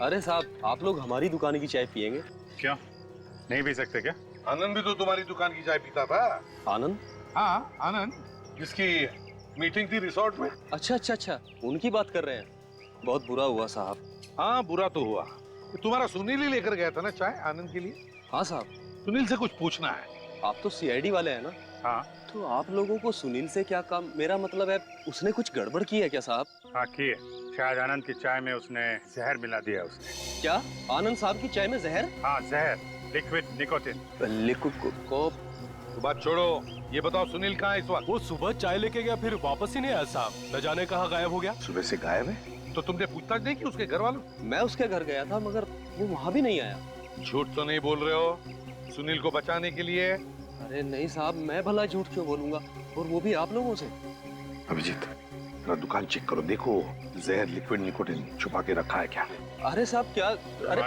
अरे साहब, आप लोग हमारी दुकान की चाय पियेंगे? क्यों, नहीं पी सकते क्या? आनंद भी तो तुम्हारी दुकान की चाय पीता था। आनंद? हाँ, आनंद जिसकी मीटिंग थी रिसोर्ट में। अच्छा अच्छा अच्छा, उनकी बात कर रहे हैं। बहुत बुरा हुआ साहब। हाँ, बुरा तो हुआ। तुम्हारा सुनील ही लेकर गया था ना चाय आनंद के लिए। हाँ साहब। सुनील से कुछ पूछना है। आप तो सीआईडी वाले हैं ना? हाँ तो आप लोगों को सुनील से क्या काम? मेरा मतलब है, उसने कुछ गड़बड़ की है क्या साहब? हाँ की है। शायद आनंद की चाय में उसने जहर मिला दिया उसने। क्या आनंद साहब की चाय में जहर? हाँ जहर, लिक्विड निकोटिन। लिक्विड को तो बात छोड़ो, ये बताओ सुनील कहाँ है इस वक्त? वो सुबह चाय लेके गया, फिर वापस ही नहीं आया साहब। न जाने कहाँ गायब हो गया। सुबह से गायब है? तो तुमने पूछताछ नहीं की उसके घर वालों? मैं उसके घर गया था, मगर वो वहाँ भी नहीं आया। झूठ तो नहीं बोल रहे हो सुनील को बचाने के लिए? अरे नहीं साहब, मैं भला झूठ क्यों बोलूंगा, और वो भी आप लोगों से। अभिजीत, जरा दुकान चेक करो, देखो जहर लिक्विड निकोटिन छुपा के रखा है क्या? अरे साहब क्या? अरे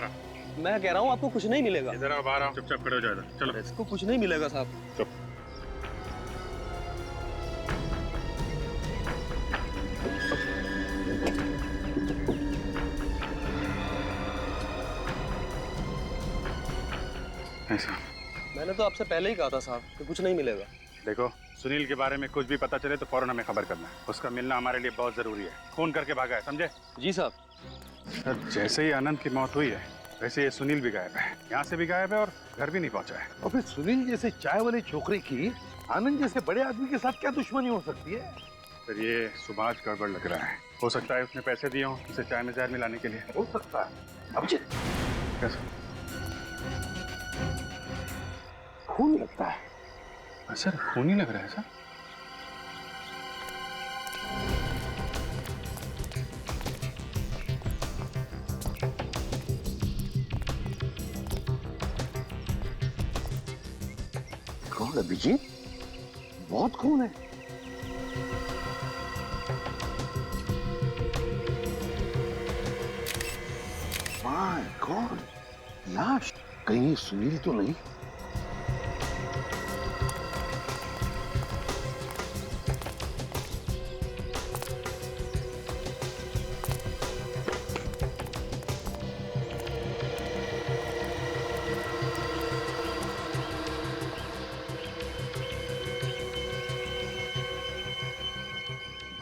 मैं कह रहा हूँ आपको कुछ नहीं मिलेगा। इधर आओ, बाहर आओ, चुपचाप खड़े हो जाओ इधर। चलो। इसको कुछ नहीं मिलेगा साहब। चुप। ऐसा मैंने तो आपसे पहले ही कहा था साहब कि कुछ नहीं मिलेगा। देखो, सुनील के बारे में कुछ भी पता चले तो फौरन हमें खबर करना है। उसका मिलना हमारे लिए बहुत जरूरी है। फोन करके भागा है, समझे? जी साहब। सर, जैसे ही आनंद की मौत हुई है वैसे ये सुनील भी गायब है। यहाँ से भी गायब है और घर भी नहीं पहुंचा है। और फिर सुनील जैसे चाय वाले छोकरे की आनंद जैसे बड़े आदमी के साथ क्या दुश्मनी हो सकती है? सर, ये सुभाष गड़बड़ लग रहा है। हो सकता है उसने पैसे दिए हों उसे चाय में जहर मिलाने के लिए। हो सकता है। अभिजीत, कैसे? खून लगता है। सर, खून ही लग रहा है सर। कौन अभिजीत? बहुत खून है। माय गॉड, लाश! कहीं सुनील तो नहीं?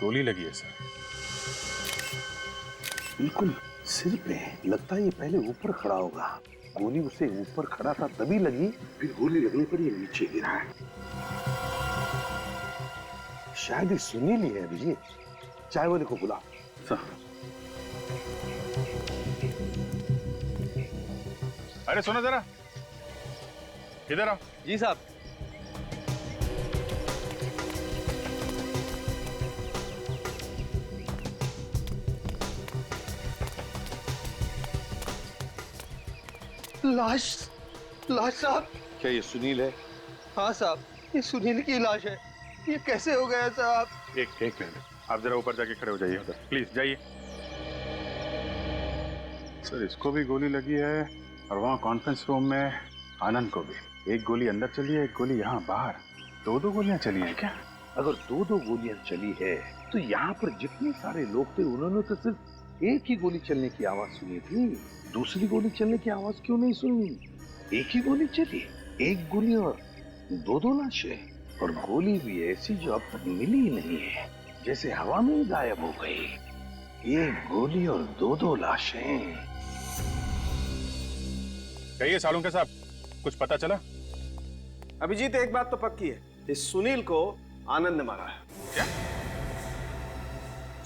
गोली लगी है सर। बिल्कुल सिर पे। लगता है ये पहले ऊपर खड़ा होगा। गोली उसे ऊपर खड़ा था तभी लगी, फिर गोली लगने पर ये नीचे गिरा है। शायद ये सुनील ही है। अभिजीत, चाय वाले को बुला। सर, अरे सुनो जरा, इधर आओ। जी साहब। लाश साहब। क्या ये सुनील है? हाँ साहब, ये सुनील की लाश है। ये कैसे हो गया साहब? एक मिनट, आप जरा ऊपर जाके खड़े हो जाइए उधर, प्लीज जाइए। सर, इसको भी गोली लगी है और वहाँ कॉन्फ्रेंस रूम में आनंद को भी। एक गोली अंदर चली है, एक गोली यहाँ बाहर। दो गोलियां चली हैं क्या? अगर दो गोलियां चली है तो यहाँ पर जितने सारे लोग थे उन्होंने तो सिर्फ एक ही गोली चलने की आवाज सुनी थी। दूसरी गोली चलने की आवाज क्यों नहीं सुनी? एक ही गोली चली, एक गोली और दो लाशें। और गोली भी ऐसी जो अब तक मिली ही नहीं है, जैसे हवा में ही गायब हो गई। एक गोली और दो लाशें। कहिए सालुंके साहब, कुछ पता चला? अभिजीत, एक बात तो पक्की है, इस सुनील को आनंद ने मारा है। क्या?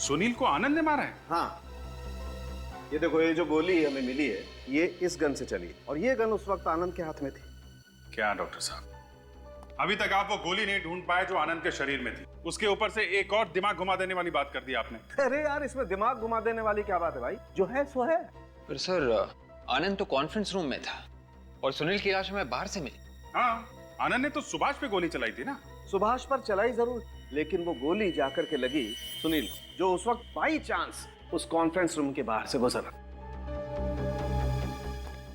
सुनील को आनंद ने मारा है? हाँ, ये देखो, ये जो गोली हमें मिली है ये इस गन से चली, और ये गन उस वक्त आनंद के हाथ में थी। क्या डॉक्टर साहब, अभी तक आप वो गोली नहीं ढूंढ पाए जो आनंद के शरीर में थी। उसके ऊपर से एक और दिमाग घुमा देने वाली बात कर दी आपने। अरे यार, इसमें दिमाग घुमा देने वाली क्या बात है भाई? जो है सो है। पर सर, आनंद तो कॉन्फ्रेंस रूम में था और सुनील की लाश हमें बाहर से मिली। हाँ, आनंद ने तो सुभाष पे गोली चलाई थी ना। सुभाष पर चलाई जरूर, लेकिन वो गोली जाकर के लगी सुनील, जो उस वक्त बाई चांस उस कॉन्फ्रेंस रूम के बाहर से गुजरा।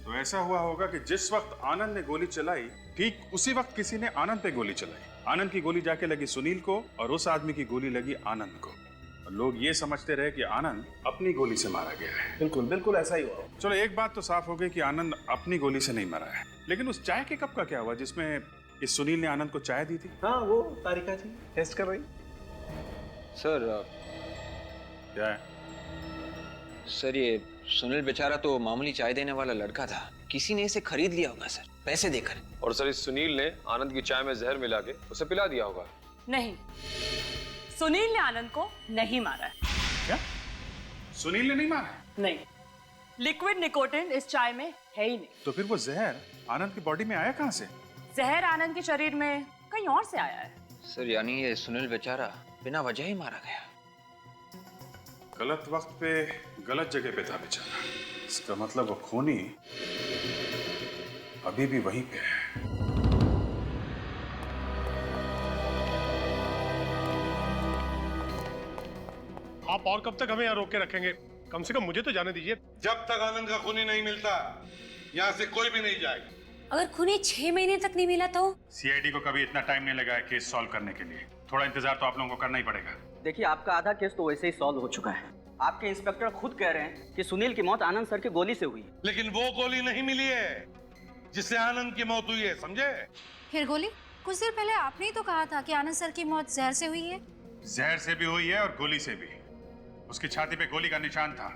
तो ऐसा हुआ होगा कि जिस वक्त आनंद ने गोली चलाई, ठीक उसी वक्त किसी ने आनंद पे गोली चलाई। आनंद की गोली जाके लगी सुनील को और उस आदमी की गोली लगी आनंद को। लोग ये समझते रहे कि आनंद अपनी गोली से मारा गया है। बिल्कुल बिल्कुल ऐसा ही हुआ। चलो एक बात तो साफ हो गई कि आनंद अपनी गोली से नहीं मरा है, लेकिन उस चाय के कप का क्या हुआ जिसमें इस सुनील ने आनंद को चाय दी थी? हाँ, वो तारिका जी टेस्ट कर रही। सर क्या है? सर ये सुनील बेचारा तो मामूली चाय देने वाला लड़का था, किसी ने इसे खरीद लिया होगा सर, पैसे देकर। और सर इस सुनील ने आनंद की चाय में जहर मिला के उसे पिला दिया होगा। नहीं, सुनील ने आनंद को नहीं मारा है। क्या? सुनील ने नहीं मारा है? नहीं, लिक्विड निकोटिन इस चाय में है ही नहीं। तो फिर वो जहर आनंद की बॉडी में आया कहाँ से? जहर आनंद के शरीर में कहीं और से आया है। सर यानी ये सुनील बेचारा बिना वजह ही मारा गया। गलत वक्त पे गलत जगह पे था बेचारा। इसका मतलब वो खूनी अभी भी वहीं पे है। आप और कब तक हमें यहाँ रोक के रखेंगे? कम से कम मुझे तो जाने दीजिए। जब तक आनंद का खूनी नहीं मिलता यहाँ से कोई भी नहीं जाएगा। अगर खूनी 6 महीने तक नहीं मिला तो? सीआईडी को कभी इतना टाइम नहीं लगा है केस सॉल्व करने के लिए। थोड़ा इंतजार तो आप लोगों को करना ही पड़ेगा। देखिए, आपका आधा केस तो वैसे ही सॉल्व हो चुका है। आपके इंस्पेक्टर खुद कह रहे हैं कि सुनील की मौत आनंद सर की गोली से हुई है। लेकिन वो गोली नहीं मिली है जिससे आनंद की मौत हुई है, समझे? फिर गोली? कुछ देर पहले आपने ही तो कहा था कि आनंद सर की मौत जहर से हुई है। जहर से भी हुई है और गोली से भी। उसकी छाती पे गोली का निशान था,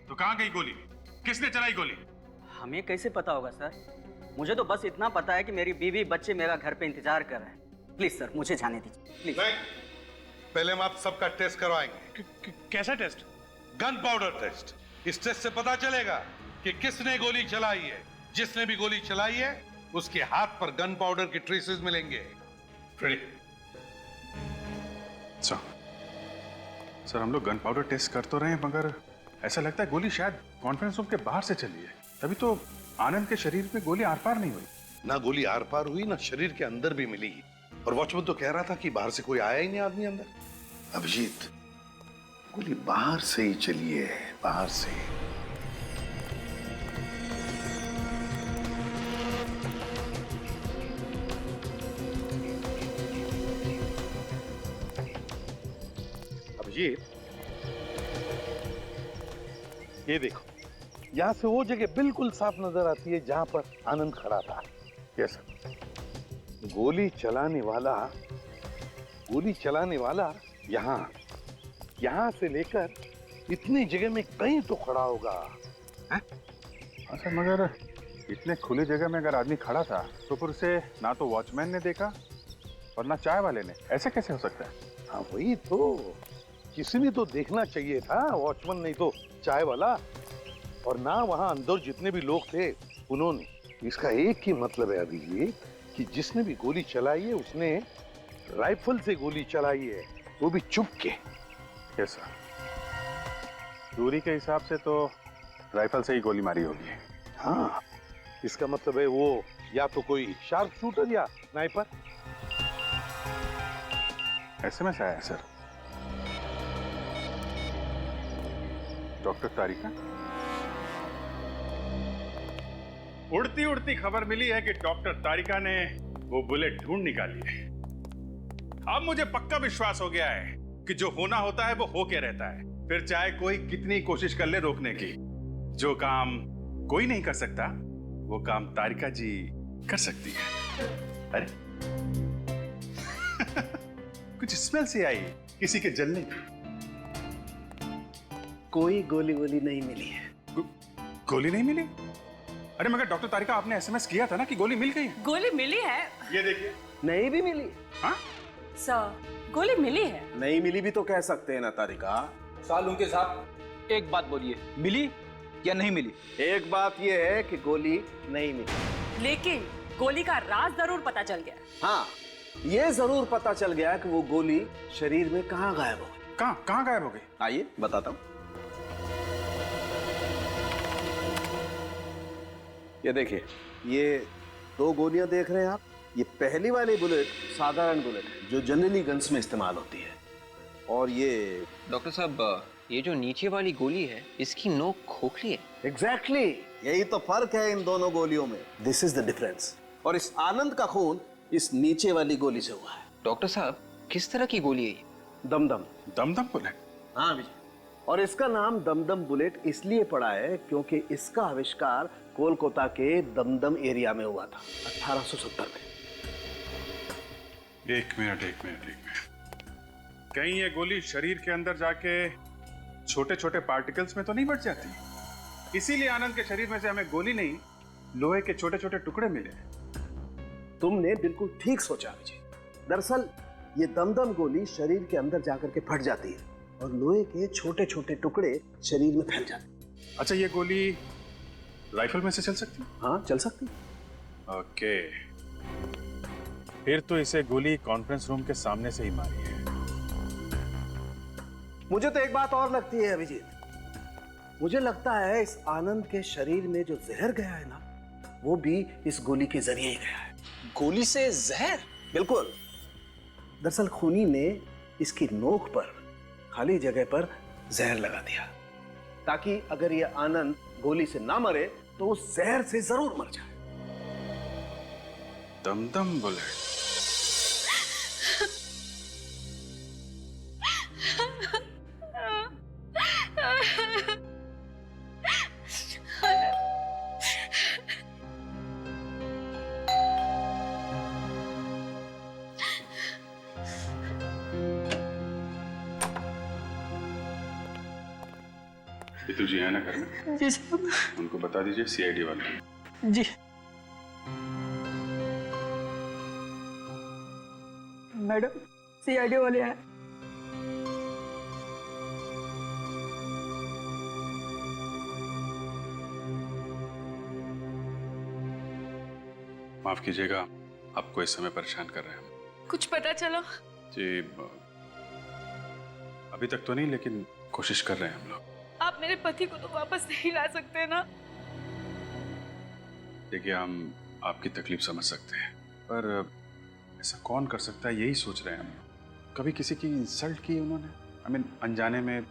तो कहाँ गई गोली? किसने चलाई गोली? हमें कैसे पता होगा सर? मुझे तो बस इतना पता है कि मेरी बीवी बच्चे मेरा घर पे इंतजार कर रहे हैं। प्लीज सर, मुझे जाने दीजिए प्लीज। नहीं, पहले हम आप सबका टेस्ट करवाएंगे। कैसा टेस्ट? Gun powder taste. इस टेस्ट से पता चलेगा कि किसने गोली चलाई है। जिसने भी गोली चलाई है उसके हाथ पर गन पाउडर के ट्रेसेस मिलेंगे। सर हम लोग गन पाउडर टेस्ट कर तो रहे हैं, मगर ऐसा लगता है गोली शायद कॉन्फ्रेंस रूम के बाहर से चली है। तभी तो आनंद के शरीर में गोली आर पार नहीं हुई। ना गोली आर पार हुई, ना शरीर के अंदर भी मिली। और वॉचमैन तो कह रहा था कि बाहर से कोई आया ही नहीं आदमी अंदर। अभिजीत, गोली बाहर से ही चली है, बाहर से। अभिजीत, ये देखो, यहाँ से वो जगह बिल्कुल साफ नजर आती है जहां पर आनंद खड़ा था। यस। गोली चलाने वाला यहाँ से लेकर इतनी जगह में कहीं तो खड़ा होगा। अच्छा, मगर इतने खुली जगह में अगर आदमी खड़ा था तो फिर उसे ना तो वॉचमैन ने देखा और ना चाय वाले ने। ऐसे कैसे हो सकता है? हाँ वही तो, किसी ने तो देखना चाहिए था, वॉचमैन नहीं तो चाय वाला। और ना वहां अंदर जितने भी लोग थे उन्होंने। इसका एक ही मतलब है अभिजीत कि जिसने भी गोली चलाई है उसने राइफल से गोली चलाई है, वो भी चुप के। यस सर, दूरी के हिसाब से तो राइफल से ही गोली मारी होगी। हाँ, इसका मतलब है वो या तो कोई शार्प शूटर या स्नाइपर। एसएमएस आया है सर। डॉक्टर तारिका, उड़ती उड़ती खबर मिली है कि डॉक्टर तारिका ने वो बुलेट ढूंढ निकाली है। अब मुझे पक्का विश्वास हो गया है कि जो होना होता है वो होके रहता है, फिर चाहे कोई कितनी कोशिश कर ले रोकने की। जो काम कोई नहीं कर सकता वो काम तारिका जी कर सकती है। अरे कुछ स्मेल सी आई किसी के जलने की। कोई गोली वोली नहीं मिली है। गोली नहीं मिली? अरे मगर डॉक्टर तारिका, आपने एसएमएस किया था ना कि गोली मिल गई है। गोली मिली है। ये देखिए। नहीं भी मिली? हाँ सर, गोली मिली है। नहीं मिली भी तो कह सकते हैं ना तारिका। सालून के साहब, एक बात बोलिए, मिली या नहीं मिली? एक बात ये है कि गोली नहीं मिली, लेकिन गोली का राज जरूर पता चल गया। हाँ, ये जरूर पता चल गया कि वो गोली शरीर में कहाँ गायब हो गई। कहाँ गायब हो गई? आइए बताता हूँ। ये देखिए, ये 2 गोलियां देख रहे हैं आप। ये पहली वाली बुलेट साधारण बुलेट है जो जनरली गन्स में इस्तेमाल होती है। और ये डॉक्टर साहब, ये जो नीचे वाली गोली है इसकी नोक खोखली है। एग्जैक्टली, यही तो फर्क है इन दोनों गोलियों में। This is the difference. और इस आनंद का खून इस नीचे वाली गोली से हुआ है। डॉक्टर साहब, किस तरह की गोली है ये? दमदम। दमदम बुलेट? हाँ विजय। और इसका नाम दमदम बुलेट इसलिए पड़ा है क्योंकि इसका आविष्कार कोलकाता के दमदम एरिया में हुआ था 1870 में। एक मिनट। कहीं ये गोली शरीर के अंदर जाके छोटे छोटे पार्टिकल्स में तो नहीं बढ़ जाती? इसीलिए आनंद के शरीर में से हमें गोली नहीं, लोहे के छोटे छोटे टुकड़े मिले। तुमने बिल्कुल ठीक सोचा विजय। दरअसल ये दमदम गोली शरीर के अंदर जाकर के फट जाती है और लोहे के छोटे छोटे टुकड़े शरीर में फैल जाते हैं। अच्छा, ये गोली राइफल में से चल सकती है? हाँ, चल सकती है। ओके, फिर तो इसे गोली कॉन्फ्रेंस रूम के सामने से ही मारी है। मुझे तो एक बात और लगती है अभिजीत, मुझे लगता है इस आनंद के शरीर में जो जहर गया है ना, वो भी इस गोली के जरिए ही गया है। गोली से जहर? बिल्कुल। दरअसल खूनी ने इसकी नोक पर, खाली जगह पर जहर लगा दिया ताकि अगर ये आनंद गोली से ना मरे तो उस जहर से जरूर मर जाए। दमदम बुलेट। बितु जी है ना घर में? जी साहब। उनको बता दीजिए सीआईडी वाले। जी मैडम, सीआईडी वाले हैं। माफ कीजिएगा, आपको इस समय परेशान कर रहे हैं हम। कुछ पता चलो? जी अभी तक तो नहीं, लेकिन कोशिश कर रहे हैं हम लोग। आप मेरे पति को तो वापस नहीं ला सकते ना? देखिए, हम आपकी तकलीफ समझ सकते हैं, पर ऐसा कौन कर सकता है, यही सोच रहे हैं हम। कभी किसी की इंसल्ट की उन्होंने? अनजाने में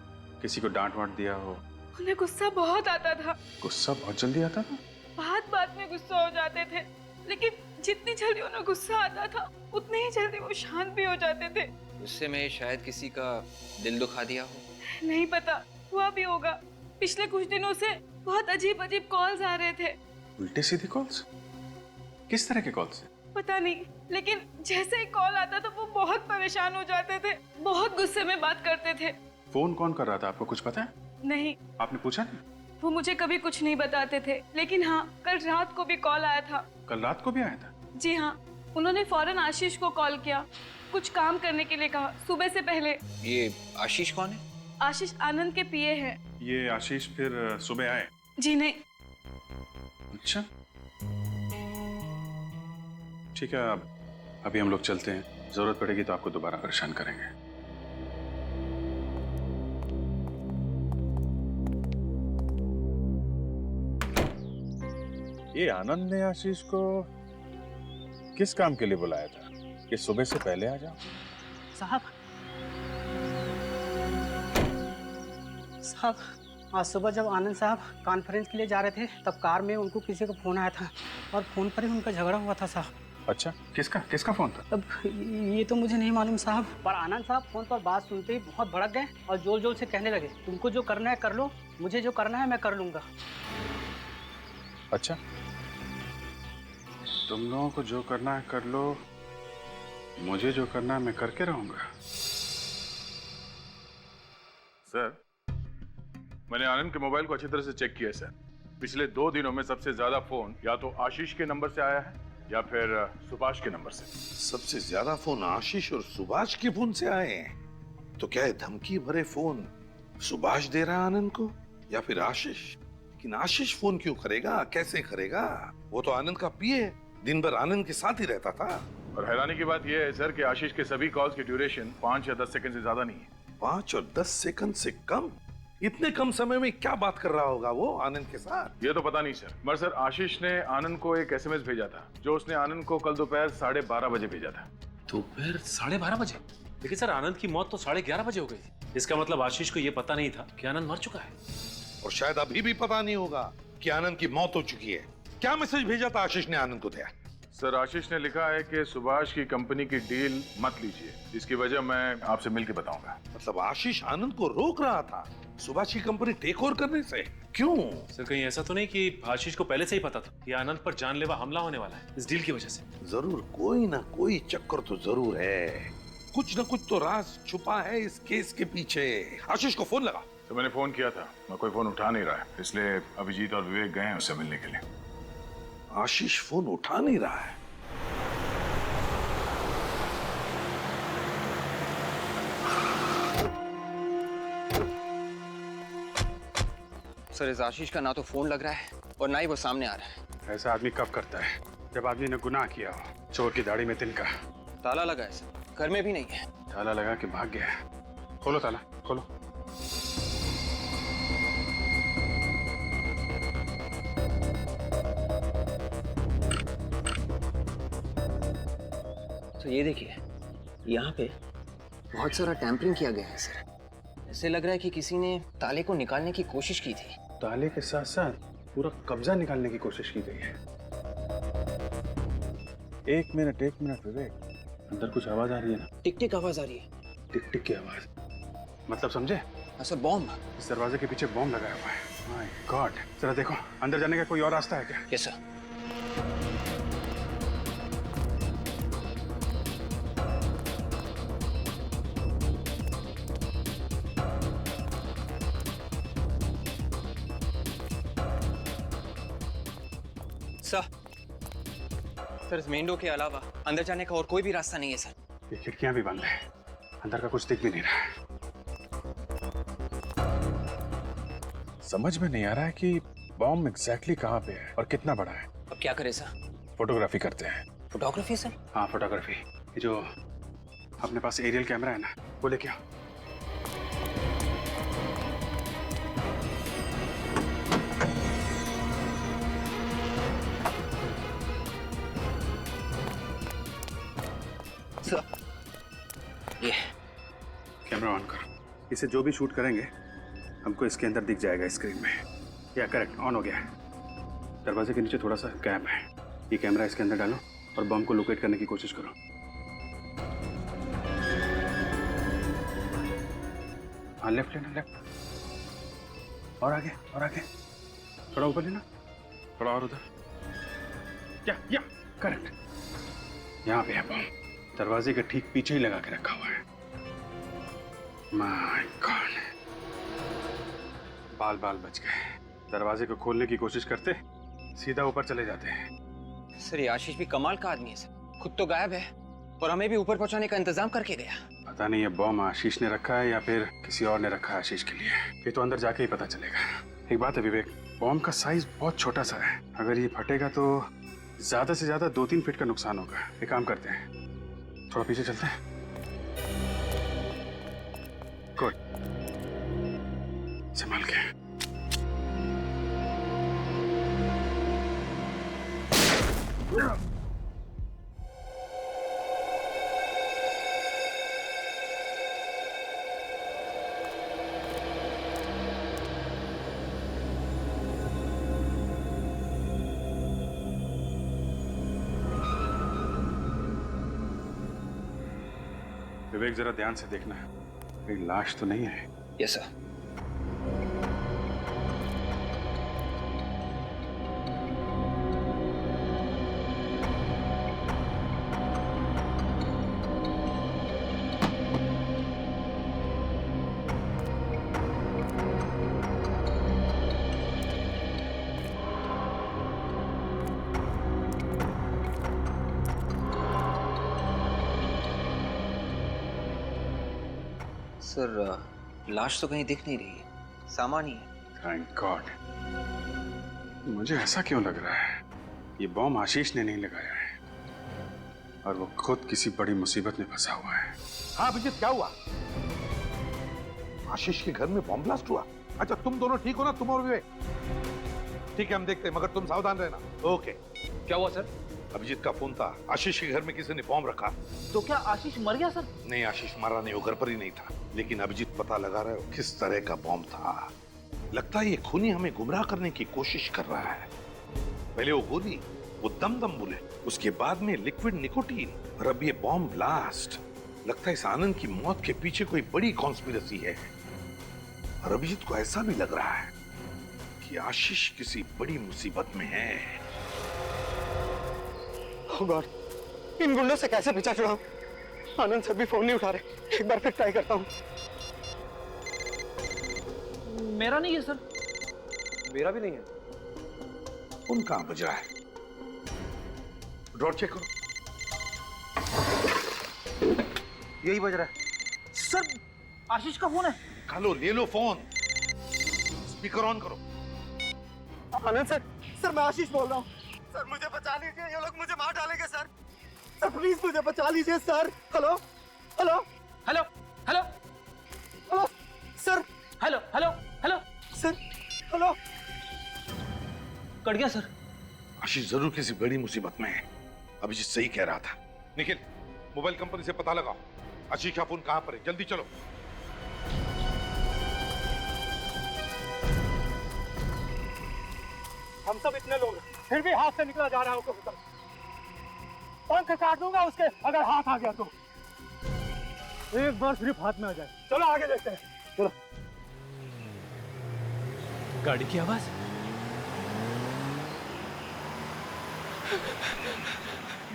किसी को डांट वाट दिया हो? उन्हें गुस्सा बहुत आता था। गुस्सा बहुत जल्दी आता था? बात बात में गुस्सा हो जाते थे, लेकिन जितनी जल्दी उन्हें गुस्सा आता था उतनी ही जल्दी वो शांत भी हो जाते थे। गुस्से में शायद किसी का दिल दुखा दिया हो। नहीं पता, हुआ भी होगा। पिछले कुछ दिनों से बहुत अजीब अजीब कॉल्स आ रहे थे। उल्टे सीधे कॉल्स? किस तरह के कॉल्स? पता नहीं, लेकिन जैसे ही कॉल आता था वो बहुत परेशान हो जाते थे, बहुत गुस्से में बात करते थे। फोन कौन कर रहा था, आपको कुछ पता है? नहीं। आपने पूछा नहीं? वो मुझे कभी कुछ नहीं बताते थे, लेकिन हाँ, कल रात को भी कॉल आया था। कल रात को भी आया था? जी हाँ, उन्होंने फौरन आशीष को कॉल किया, कुछ काम करने के लिए कहा, सुबह से पहले। ये आशीष कौन है? आशीष आनंद के पीए हैं। ये आशीष फिर सुबह आए? जी नहीं। अच्छा, ठीक है, अभी हम लोग चलते हैं, जरूरत पड़ेगी तो आपको दोबारा परेशान करेंगे। ये आनंद ने आशीष को किस काम के लिए बुलाया था कि सुबह से पहले आ जाओ? साहब आज सुबह जब आनंद साहब कॉन्फ्रेंस के लिए जा रहे थे तब कार में उनको किसी का फोन आया था और फोन पर ही उनका झगड़ा हुआ था साहब। अच्छा, किसका फोन था? अब ये तो मुझे नहीं मालूम साहब, पर आनंद साहब फोन पर बात सुनते ही बहुत भड़क गए और जोर जोर से कहने लगे, तुमको जो करना है कर लो, मुझे जो करना है मैं कर लूंगा। अच्छा, तुम लोगों को जो करना है कर लो, मुझे जो करना है मैं करके रहूंगा। सर मैंने आनंद के मोबाइल को अच्छी तरह से चेक किया सर। पिछले 2 दिनों में सबसे ज्यादा फोन या तो आशीष के नंबर से आया है या फिर सुभाष के नंबर से। सबसे ज्यादा फोन आशीष और सुभाष के फोन से आए हैं, तो क्या है धमकी भरे फोन सुभाष दे रहा है आनंद को या फिर आशीष? लेकिन आशीष फोन क्यों करेगा, कैसे करेगा? वो तो आनंद का पीए है, दिन भर आनंद के साथ ही रहता था। और हैरानी की बात यह है सर कि आशीष के सभी कॉल्स की ड्यूरेशन 5 या 10 सेकंड से ज्यादा नहीं है। 5 और 10 सेकंड से कम? इतने कम समय में क्या बात कर रहा होगा वो आनंद के साथ? ये तो पता नहीं सर, मगर सर आशीष ने आनंद को एक एसएमएस भेजा था जो उसने आनंद को कल दोपहर 12:30 बजे भेजा था। दोपहर 12:30 बजे? लेकिन सर आनंद की मौत तो 11:30 बजे हो गई थी। इसका मतलब आशीष को ये पता नहीं था कि आनंद मर चुका है, और शायद अभी भी पता नहीं होगा कि आनंद की मौत हो चुकी है। क्या मैसेज भेजा था आशीष ने आनंद को? दिया सर आशीष ने लिखा है कि सुभाष की कंपनी की डील मत लीजिए, इसकी वजह मैं आपसे मिलके बताऊंगा। मतलब आशीष आनंद को रोक रहा था सुभाष की कंपनी टेक ओवर करने से? क्यों? सर कहीं ऐसा तो नहीं कि आशीष को पहले से ही पता था कि आनंद पर जानलेवा हमला होने वाला है इस डील की वजह से? जरूर कोई ना कोई चक्कर तो जरूर है, कुछ ना कुछ तो राज छुपा है इस केस के पीछे। आशीष को फोन लगा। तो मैंने फोन किया था, मैं कोई फोन उठा नहीं रहा है, इसलिए अभिजीत और विवेक गए हैं उससे मिलने के लिए। आशीष फोन उठा नहीं रहा है। सर इस आशीष का ना तो फोन लग रहा है और ना ही वो सामने आ रहा है। ऐसा आदमी कब करता है? जब आदमी ने गुनाह किया हो। चोर की दाढ़ी में तिनका। ताला लगा है सर, घर में भी नहीं है। ताला लगा के भाग गया है। खोलो ताला, खोलो। तो ये देखिए, यहाँ पे बहुत सारा टैंपरिंग किया गया है सर। ऐसे लग रहा है कि किसी ने ताले को निकालने की कोशिश की थी। ताले के साथ साथ पूरा कब्जा निकालने की कोशिश की गई है। एक मिनट विवेक, अंदर कुछ आवाज आ रही है ना? टिक टिक आवाज आ रही है। टिक टिक की आवाज मतलब समझे? हाँ सर, बॉम्ब। इस दरवाजे के पीछे बॉम्ब लगाया हुआ है। माय गॉड, जरा देखो अंदर जाने का कोई और रास्ता है क्या? Yes sir. सर इस मेन डोर के अलावा अंदर जाने का और कोई भी रास्ता नहीं है सर। ये खिड़कियां भी बंद है, अंदर का कुछ दिख भी नहीं रहा है। समझ में नहीं आ रहा है कि बॉम्ब एग्जैक्टली कहाँ पे है और कितना बड़ा है। अब क्या करें सर? फोटोग्राफी करते हैं। Photography sir? हाँ फोटोग्राफी। ये जो अपने पास एरियल कैमरा है ना, वो लेके आओ। ये कैमरा ऑन करो। इसे जो भी शूट करेंगे हमको इसके अंदर दिख जाएगा स्क्रीन में। या करेक्ट, ऑन हो गया है। दरवाजे के नीचे थोड़ा सा गैप है, ये कैमरा इसके अंदर डालो और बम को लोकेट करने की कोशिश करो। हाँ लेफ्ट लेना, लेफ्ट और आगे और आगे, थोड़ा ऊपर लेना, थोड़ा और उधर। या करेक्ट, यहाँ पे है बम। दरवाजे के ठीक पीछे ही लगा के रखा हुआ है। माय गॉड, बाल बाल बच गए। दरवाजे को खोलने की कोशिश करते सीधा ऊपर चले जाते हैं। सर ये आशीष भी कमाल का आदमी है सर, खुद तो गायब है और हमें भी ऊपर पहुंचाने का इंतजाम करके गया। पता नहीं ये बॉम्ब आशीष ने रखा है या फिर किसी और ने रखा है आशीष के लिए। ये तो अंदर जाके ही पता चलेगा। एक बात है विवेक, बॉम्ब का साइज बहुत छोटा सा है। अगर ये फटेगा तो ज्यादा से ज्यादा 2-3 फीट का नुकसान होगा। एक काम करते हैं, थोड़ा पीछे चलते हैं। गुड, संभाल के। विवेक जरा ध्यान से देखना है, कोई लाश तो नहीं है। Yes sir. सर लाश तो कहीं दिख नहीं रही है, सामान ही है। Thank God. मुझे ऐसा क्यों लग रहा है ये बॉम्ब आशीष ने नहीं लगाया है और वो खुद किसी बड़ी मुसीबत में फंसा हुआ है। हाँ अभिजीत, क्या हुआ? आशीष के घर में बॉम्ब ब्लास्ट हुआ? अच्छा तुम दोनों ठीक हो ना, तुम और विवेक? ठीक है हम देखते हैं, मगर तुम सावधान रहना। ओके। क्या हुआ सर? अभिजीत का फोन था, आशीष के घर में किसी ने बॉम्ब रखा। तो क्या आशीष मर गया सर? नहीं, आशीष मारा नहीं, वो घर पर ही नहीं था। लेकिन अभिजीत पता लगा रहा है किस तरह का बॉम्ब था। लगता है ये खूनी हमें गुमराह करने की कोशिश कर रहा है। पहले वो गोली वो दम दम बुलेट, उसके बाद में लिक्विड निकोटीन, और अब ये बॉम्ब ब्लास्ट। लगता है इस आनंद की मौत के पीछे कोई बड़ी कॉन्स्पिरेसी है। और अभिजीत को ऐसा भी लग रहा है कि आशीष किसी बड़ी मुसीबत में है। Oh God, इन गुंडों से कैसे पीछा छुड़ाऊं? आनंद सर भी फोन नहीं उठा रहे। एक बार फिर ट्राई करता हूं। मेरा नहीं है सर। मेरा भी नहीं है। फोन कहां बज रहा है? ड्रॉर चेक करो। यही बज रहा है। सर आशीष का फोन है। कालो ले लो फोन, स्पीकर ऑन करो। आनंद सर, सर मैं आशीष बोल रहा हूँ। सर मुझे बचा लीजिए, ये लोग मुझे मार डालेंगे सर। सर प्लीज मुझे बचा लीजिए sir. Hello hello hello hello hello sir. Hello hello hello sir hello. Cut गया सर। आशीष जरूर किसी बड़ी मुसीबत में है। अभिजीत सही कह रहा था। निखिल, मोबाइल कंपनी से पता लगाओ आशीष का फोन कहां पर है। जल्दी चलो। हम सब इतने लोग फिर भी हाथ से निकला जा रहा है कबूतर। पंख काट दूंगा उसके अगर हाथ आ गया तो। एक बार सिर्फ हाथ में आ जाए। चलो आगे देखते हैं। चलो। गाड़ी की आवाज।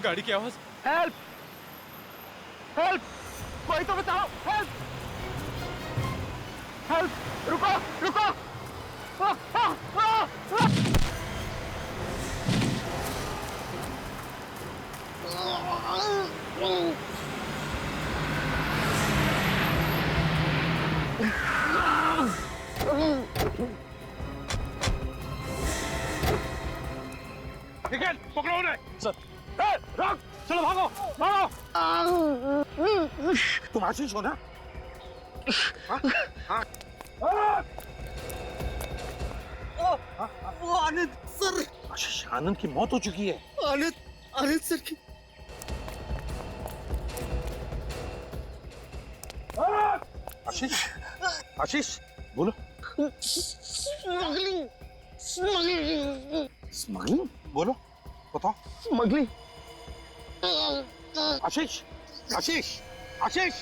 गाड़ी की आवाज। हेल्प हेल्प, कोई तो बताओ। हेल्प हेल्प, रुको रुको। आ, आ, आ, आ। निखिल, पकड़ो उन्हें। सर रोक, चलो भागो भागो। तुम आशीष हो ना? हाँ? हाँ? वो आनंद सर। आशीष, आनंद की मौत हो चुकी है। आनंद, आनंद सर की। आशीष, आशीष बोलो। स्मगलिंग, स्मगलिंग, स्मगलिंग बोलो, बताओ। स्मगलिंग। आशीष, आशीष, आशीष।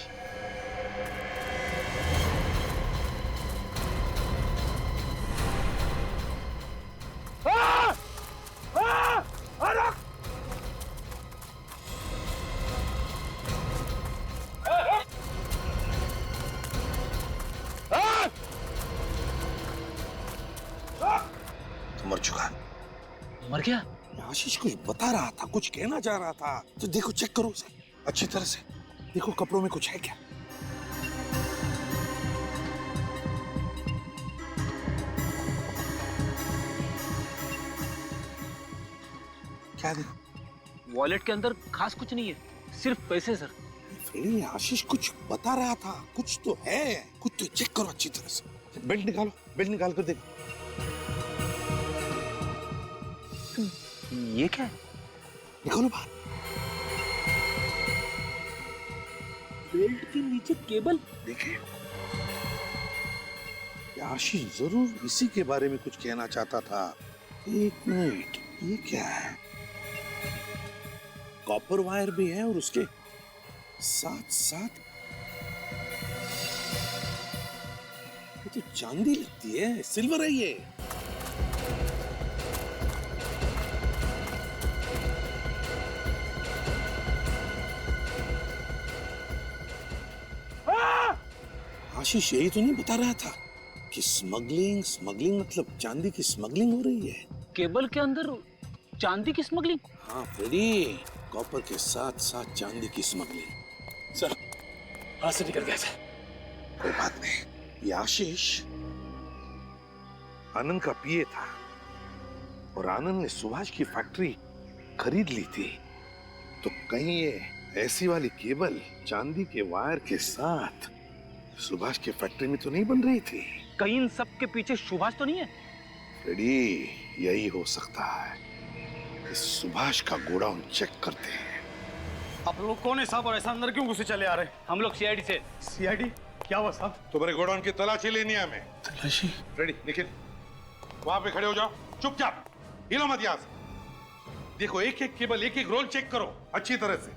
मर चुका। मर गया? आशीष कुछ बता रहा था, कुछ कहना चाह रहा था। तो देखो, चेक करो उसे अच्छी तरह से। देखो कपड़ों में कुछ है क्या? क्या देखो? वॉलेट के अंदर खास कुछ नहीं है, सिर्फ पैसे सर। फ्रेडी, आशीष कुछ बता रहा था, कुछ तो है। कुछ तो चेक करो अच्छी तरह से। बेल्ट निकालो, बेल्ट निकाल कर देखो। ये क्या है? निकालो बाहर। बेल्ट के नीचे केबल। देखिए, आशीष जरूर इसी के बारे में कुछ कहना चाहता था। एक मिनट, ये क्या है? कॉपर वायर भी है और उसके साथ साथ ये तो चांदी लगती है, सिल्वर है ये। आशीष यही तो नहीं बता रहा था कि स्मगलिंग स्मगलिंग मतलब चांदी की स्मगलिंग हो रही है। केबल के अंदर चांदी की स्मगलिंग? हाँ फ्रेडी, कॉपर के साथ साथ चांदी की स्मगलिंग। सर हाथ से निकल गया सर। कोई बात नहीं, ये आशीष आनंद का पीए था और आनंद ने सुभाष की फैक्ट्री खरीद ली थी। तो कहीं ये ऐसी वाली केबल चांदी के वायर के साथ सुभाष की फैक्ट्री में तो नहीं बन रही थी? कहीं इन सब के पीछे सुभाष तो नहीं है? फ्रेडी, यही हो सकता है। इस सुभाष का गोडाउन चेक करते हैं। आप लोग कौन है साहब, और ऐसा अंदर क्यों घुसे चले आ रहे हैं? हम लोग सीआईडी से। सीआईडी? क्या हुआ साहब? तुम्हारे गोडाउन की तलाशी लेनी है हमें। तलाशी? फ्रेडी, निखिल, वहां पे खड़े हो जाओ, चुपचाप, हिलो मत यहां से। देखो, एक एक केबल, एक एक रोल चेक करो अच्छी तरह से।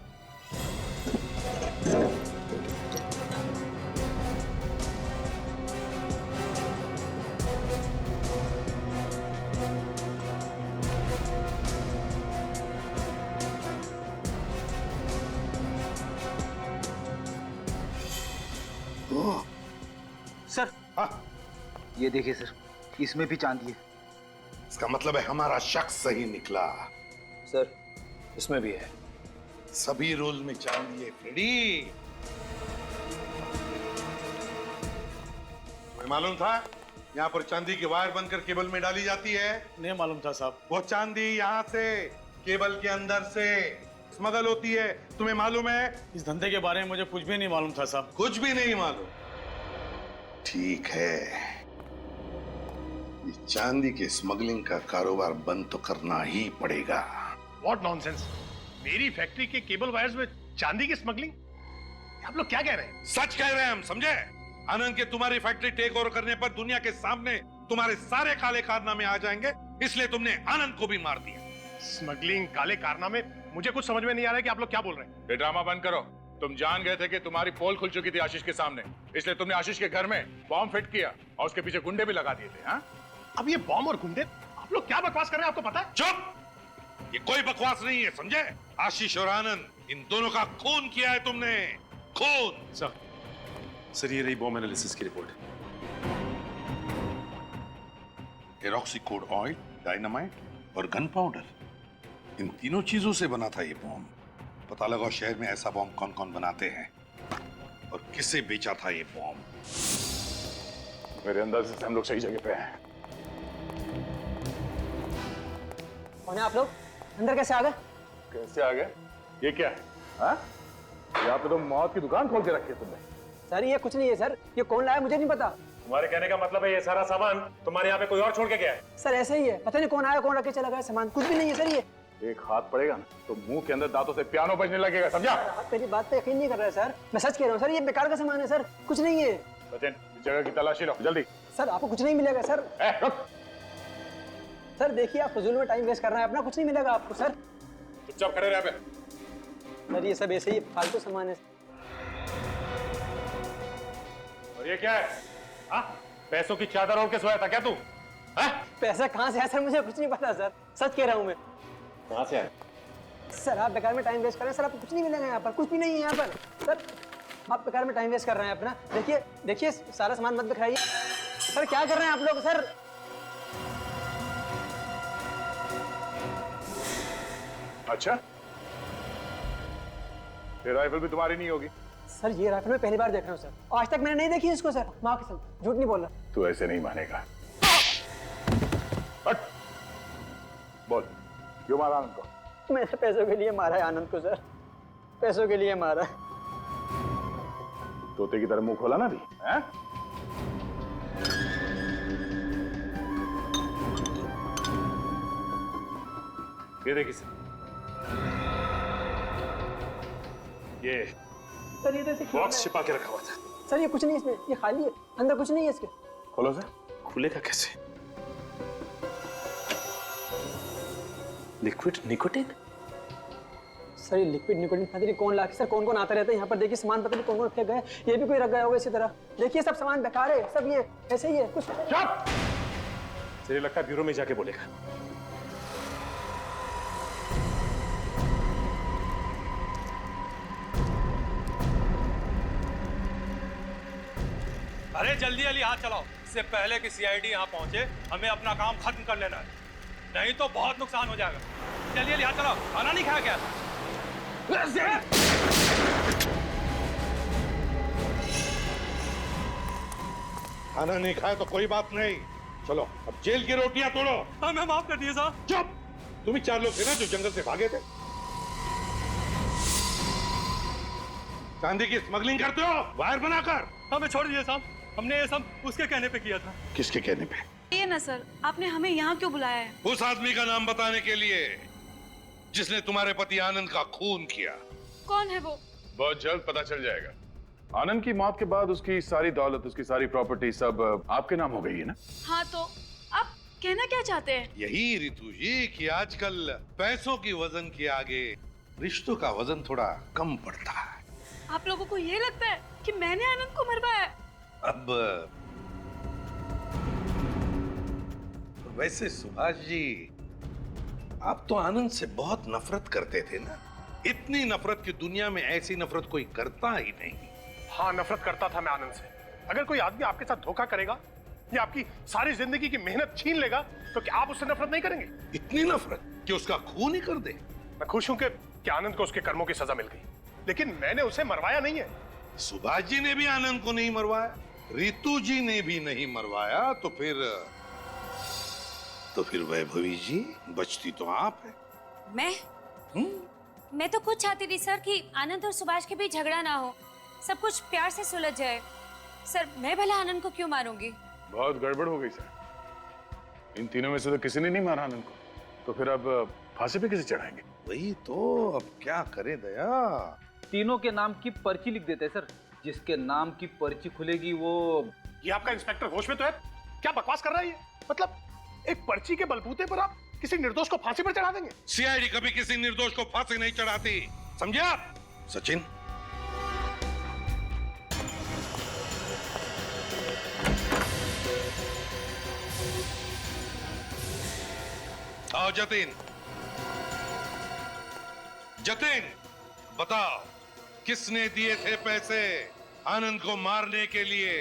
सर, हाँ, ये देखिए सर, इसमें भी चांदी है। इसका मतलब है हमारा शख्स सही निकला। सर, इसमें भी है। सभी रोल में चांदी है फ्रेडी। तुम्हें मालूम था यहाँ पर चांदी की वायर बनकर केबल में डाली जाती है? नहीं मालूम था साहब। वो चांदी यहाँ से केबल के अंदर से स्मगल होती है। तुम्हें मालूम है? इस धंधे के बारे में मुझे कुछ भी नहीं मालूम था साहब। कुछ भी नहीं मालूम? ठीक है, ये चांदी के स्मगलिंग का कारोबार बंद तो करना ही पड़ेगा। What nonsense! मेरी फैक्ट्री के केबल वायर्स में चांदी की स्मगलिंग? आप लोग क्या कह रहे हैं? सच कह रहे हैं हम, समझे? आनंद के तुम्हारी फैक्ट्री टेक ओवर करने पर दुनिया के सामने तुम्हारे सारे काले कारनामे आ जाएंगे, इसलिए तुमने आनंद को भी मार दिया। स्मगलिंग, काले कारनामे, मुझे कुछ समझ में नहीं आ रहा है कि आप लोग क्या बोल रहे हैं। ये ड्रामा बंद करो। तुम जान गए थे कि तुम्हारी पोल खुल चुकी थी आशीष के सामने, इसलिए तुमने आशीष के घर में बॉम्ब फिट किया और उसके पीछे गुंडे भी लगा दिए थे। हाँ? अब ये बॉम्ब और गुंडे, आप लोग क्या बकवास कर रहे हैं, आपको पता है? चुप! ये कोई बकवास नहीं है, समझे? आशीष और आनंद, इन दोनों का खून किया है तुमने, खून। सर, ये रही बॉम्ब एनालिसिस की रिपोर्ट। एरोक्सीकोड ऑयल, डायनामाइट और गन पाउडर, इन तीनों चीजों से बना था ये बॉम्ब। पता लगाओ शहर में ऐसा बॉम्ब कौन कौन बनाते हैं और किसे बेचा था ये बॉम्ब। मेरे अंदाजे से हम लोग सही जगह पे हैं। कौन है आप लोग? अंदर कैसे आ गए? कैसे आ गए? ये क्या है? हाँ? यहाँ पे तो मौत की दुकान खोल के रखी है तुमने। सर, ये कुछ नहीं है सर। ये कौन लाया मुझे नहीं पता। तुम्हारे कहने का मतलब है ये सारा सामान तुम्हारे यहाँ पे कोई और छोड़ के गया है? सर, ऐसे ही है, पता नहीं कौन आया, कौन रख के चला गया सामान। कुछ भी नहीं है सर। ये एक हाथ पड़ेगा ना तो मुंह के अंदर दांतों से पियानो बजने लगेगा, समझा? आप मेरी बात पे यकीन नहीं कर रहे सर। मैं सच कह रहा हूँ सर, ये बेकार का सामान है सर, कुछ नहीं है। सचिन, इस जगह की तलाशी लो जल्दी। सर, आपको कुछ नहीं मिलेगा सर। रुक। सर देखिए, आप फजूल में टाइम वेस्ट कर रहे हैं अपना, कुछ नहीं मिलेगा आपको सर। चुपचाप खड़े रह पे। सर, ये सब ऐसे ही फालतू सामान है। और ये क्या है? हाँ? पैसों की चादर ओढ़ के सोया था क्या तू? हाँ? पैसा कहाँ से आया सर? मुझे कुछ नहीं पता सर, सच कह रहा हूँ मैं। कहाँ से आया? सर, आप बेकार में टाइम वेस्ट कर रहे हैं सर। आपको कुछ नहीं मिलेगा यहाँ पर, कुछ भी नहीं है यहाँ पर सर। आप बेकार में टाइम वेस्ट कर रहे हैं अपना। देखिए देखिए, सारा सामान मत बिखराइए सर। क्या कर रहे हैं आप लोग सर? अच्छा, ये राइफल भी तुम्हारी नहीं होगी? सर, ये राइफल मैं पहली बार देख रहा हूँ सर। आज तक मैंने नहीं देखी इसको सर। माँ कसम, झूठ नहीं बोल रहा। तू ऐसे नहीं मानेगा। हट। बोल, क्यों मारा आनंद को? मैंने पैसों के लिए मारा है आनंद को सर, पैसों के लिए मारा है। तोते की तरह मुंह खोला ना भी, हैं? ये देखिए सर, ये सर ये जैसे बॉक्स छिपा के रखा हुआ था। सर, ये कुछ नहीं इसमें, ये खाली है, अंदर कुछ नहीं है इसके। खोलो सर। खुलेगा कैसे? Liquid nicotine? सर, ये लिक्विड निकोटिन पता नहीं कौन ला के, सर कौन कौन आता रहता है यहाँ पर। देखिए सामान पता नहीं कौन कौन रखे गए, ये भी कोई रख गया होगा इसी तरह। देखिए सब सामान बेकार है, सब ये ऐसे ही है कुछ। चुप! मुझे लगता है ब्यूरो में जाके बोलेगा। अरे जल्दी जल्दी हाथ चलाओ, इससे पहले कि सीआईडी यहाँ पहुंचे। हमें अपना काम खत्म कर लेना है, नहीं तो बहुत नुकसान हो जाएगा। जल्दी जल्दी हाथ चलाओ। खाना नहीं खाया क्या? खाना नहीं खाया तो कोई बात नहीं, चलो अब जेल की रोटियां तोड़ो। हमें माफ कर दिए साहब। चुप! तुम ही 4 लोग थे ना जो जंगल से भागे थे। चांदी की स्मगलिंग करते हो वायर बनाकर। हमें छोड़ दिए साहब, हमने ये सब उसके कहने पे किया था। किसके कहने पे? ये ना सर, आपने हमें यहाँ क्यों बुलाया है? उस आदमी का नाम बताने के लिए जिसने तुम्हारे पति आनंद का खून किया। कौन है वो? बहुत जल्द पता चल जाएगा। आनंद की मौत के बाद उसकी सारी दौलत, उसकी सारी प्रॉपर्टी सब आपके नाम हो गई है ना? हाँ तो अब कहना क्या चाहते हैं? यही रितु जी कि आजकल पैसों की वजन के आगे रिश्तों का वजन थोड़ा कम पड़ता है। आप लोगों को ये लगता है कि मैंने आनंद को मरवाया? अब वैसे सुभाष जी, आप तो आनंद से बहुत नफरत करते थे ना? इतनी नफरत की दुनिया में ऐसी नफरत कोई करता ही नहीं। हाँ, नफरत करता था मैं आनंद से। अगर कोई आदमी आपके साथ धोखा करेगा या आपकी सारी जिंदगी की मेहनत छीन लेगा तो क्या आप उससे नफरत नहीं करेंगे? इतनी नफरत कि उसका खून ही कर दे। मैं खुश हूं कि आनंद को उसके कर्मों की सजा मिल गई, लेकिन मैंने उसे मरवाया नहीं है। सुभाष जी ने भी आनंद को नहीं मरवाया, रितु जी ने भी नहीं मरवाया, तो फिर वैभवी जी बचती तो आप है। मैं तो खुद चाहती थी सर कि आनंद और सुभाष के बीच झगड़ा ना हो, सब कुछ प्यार से सुलझ जाए। सर, मैं भला आनंद को क्यों मारूंगी? बहुत गड़बड़ हो गई सर। इन तीनों में से तो किसी ने नहीं मारा आनंद को, तो फिर अब फांसी पे किसे चढ़ाएंगे? वही तो, अब क्या करें दया? तीनों के नाम की पर्ची लिख देते हैं सर। जिसके नाम की पर्ची खुलेगी वो। ये आपका इंस्पेक्टर होश में तो है? क्या बकवास कर रहा है ये? मतलब एक पर्ची के बलबूते पर आप किसी निर्दोष को फांसी पर चढ़ा देंगे? सीआईडी कभी किसी निर्दोष को फांसी नहीं चढ़ाती, समझे आप? सचिन, आओ जतिन। जतिन, बताओ किसने दिए थे पैसे आनंद को मारने के लिए?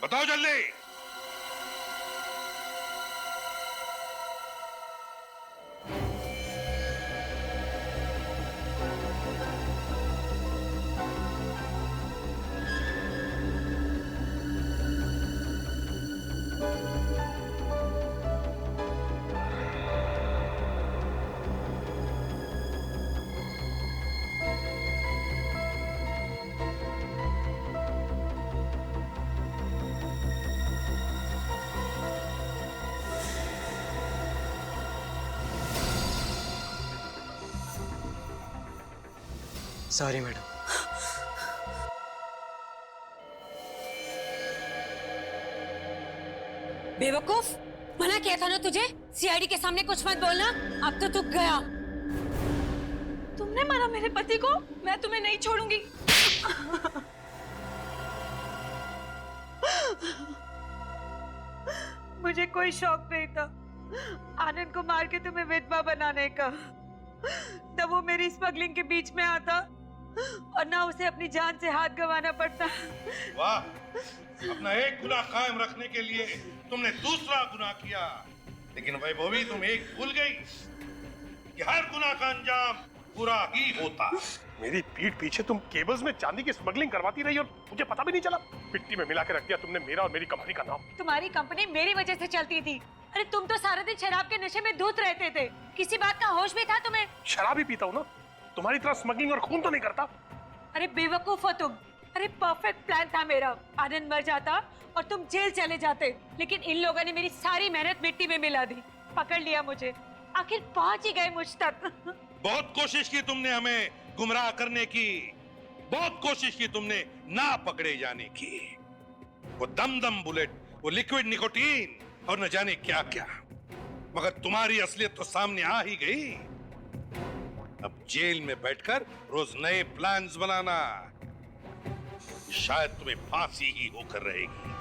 बताओ जल्दी। Sorry madam. बेवकूफ, मना किया था ना तुझे, सीआईडी के सामने कुछ मत बोलना। अब तो तू गया। तुमने मारा मेरे पति को? मैं तुम्हें नहीं छोड़ूंगी। मुझे कोई शौक नहीं था आनंद को मार के तुम्हें विधवा बनाने का। तब वो मेरी स्मगलिंग के बीच में आता और ना उसे अपनी जान से हाथ गंवाना पड़ता। वाह, अपना एक गुनाह कायम रखने के लिए तुमने दूसरा गुनाह किया। लेकिन वैभवी, तुम एक भूल गई कि हर गुनाह का अंजाम बुरा ही होता। मेरी पीठ पीछे तुम केबल्स में चांदी की स्मगलिंग करवाती रही और मुझे पता भी नहीं चला। मिट्टी में मिला के रख दिया तुमने मेरा और मेरी कंपनी का नाम। तुम्हारी कंपनी मेरी वजह से चलती थी। अरे तुम तो सारा दिन शराब के नशे में धुत रहते थे, किसी बात का होश भी था तुम्हें? शराब ही पीता हूँ ना, तुम्हारी तरह स्मगलिंग और खून तो नहीं करता। अरे बेवकूफ हो तुम। अरे परफेक्ट प्लान था मेरा, आनंद मर जाता और तुम जेल चले जाते, लेकिन इन लोगों ने मेरी सारी मेहनत मिट्टी में मिला दी। पकड़ लिया मुझे, आखिर पहुंच ही गए मुझ तक। बहुत कोशिश की तुमने हमें गुमराह करने की, बहुत कोशिश की तुमने ना पकड़े जाने की। वो दम बुलेट, वो लिक्विड निकोटीन और न जाने क्या क्या, मगर तुम्हारी असलियत तो सामने आ ही गई। अब जेल में बैठकर रोज नए प्लान्स बनाना, शायद तुम्हें फांसी ही होकर रहेगी।